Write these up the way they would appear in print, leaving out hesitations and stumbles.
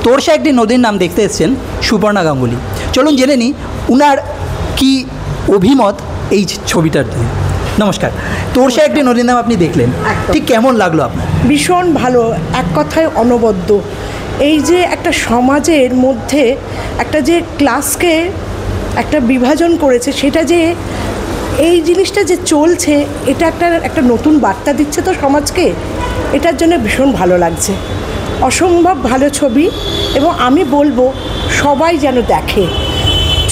তোরসা একটি নদীর নাম দেখতে এসেছেন সুপর্ণা গাঙ্গুলি। চলুন জেনে নিই উনার কি অভিমত এই ছবিটার দিয়ে। নমস্কার, তোরসা একটি নদীর নাম আপনি দেখলেন, ঠিক কেমন লাগলো আপনার? ভীষণ ভালো, এক কথায় অনবদ্য। এই যে একটা সমাজের মধ্যে একটা যে ক্লাসকে একটা বিভাজন করেছে, সেটা যে এই জিনিসটা যে চলছে, এটা একটা নতুন বার্তা দিচ্ছে তো সমাজকে। এটার জন্য ভীষণ ভালো লাগছে, অসম্ভব ভালো ছবি। এবং আমি বলবো সবাই যেন দেখে,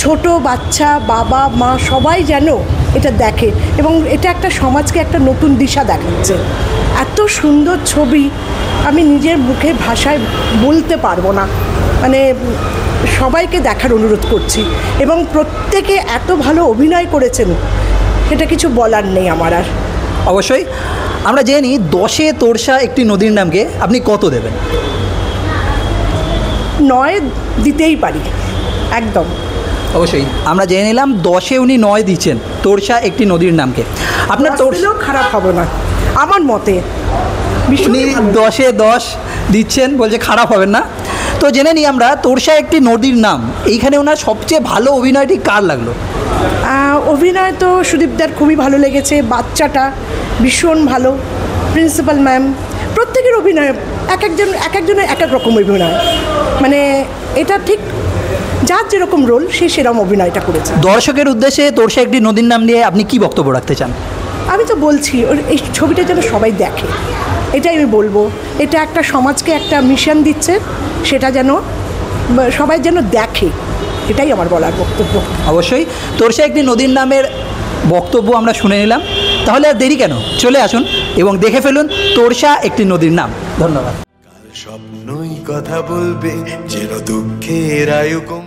ছোট বাচ্চা, বাবা মা সবাই যেন এটা দেখে, এবং এটা একটা সমাজকে একটা নতুন দিশা দেখাচ্ছে। এত সুন্দর ছবি আমি নিজের মুখে ভাষায় বলতে পারবো না, মানে সবাইকে দেখার অনুরোধ করছি। এবং প্রত্যেকে এত ভালো অভিনয় করেছেন, এটা কিছু বলার নেই আমার আর। অবশ্যই আমরা জেনে নিই 10-এ তোরসা একটি নদীর নামকে আপনি কত দেবেন? 9 দিতেই পারি, একদম। অবশ্যই আমরা জেনে নিলাম 10-এ উনি 9 দিচ্ছেন তোরসা একটি নদীর নামকে। আপনার তোরসাও খারাপ হবে না আমার মতে, উনি 10-এ 10 দিচ্ছেন, বলছে খারাপ হবে না। তো জেনে নিই আমরা তোরসা একটি নদীর নাম, এইখানে ওনার সবচেয়ে ভালো অভিনয়টি কার লাগলো? অভিনয় তো সুদীপদার খুবই ভালো লেগেছে, বাচ্চাটা ভীষণ ভালো, প্রিন্সিপাল ম্যাম, প্রত্যেকের অভিনয় এক একজনের এক এক রকম অভিনয়, মানে এটা ঠিক যার যেরকম রোল সে সেরকম অভিনয়টা করেছে। দর্শকের উদ্দেশ্যে তোরসা একটি নদীর নাম নিয়ে আপনি কি বক্তব্য রাখতে চান? আমি তো বলছি এই ছবিটা যেন সবাই দেখে, এটাই আমি বলবো। এটা একটা সমাজকে একটা মিশন দিচ্ছে, সেটা যেন সবাই যেন দেখে, এটাই আমার বলার বক্তব্য। অবশ্যই তোরসা একটি নদীর নামের বক্তব্য আমরা শুনে নিলাম, তাহলে আর দেরি কেন, চলে আসুন এবং দেখে ফেলুন তোরসা একটি নদীর নাম। ধন্যবাদ। স্বপ্নই কথা বলবে যেন দুঃখের আয়ু কম।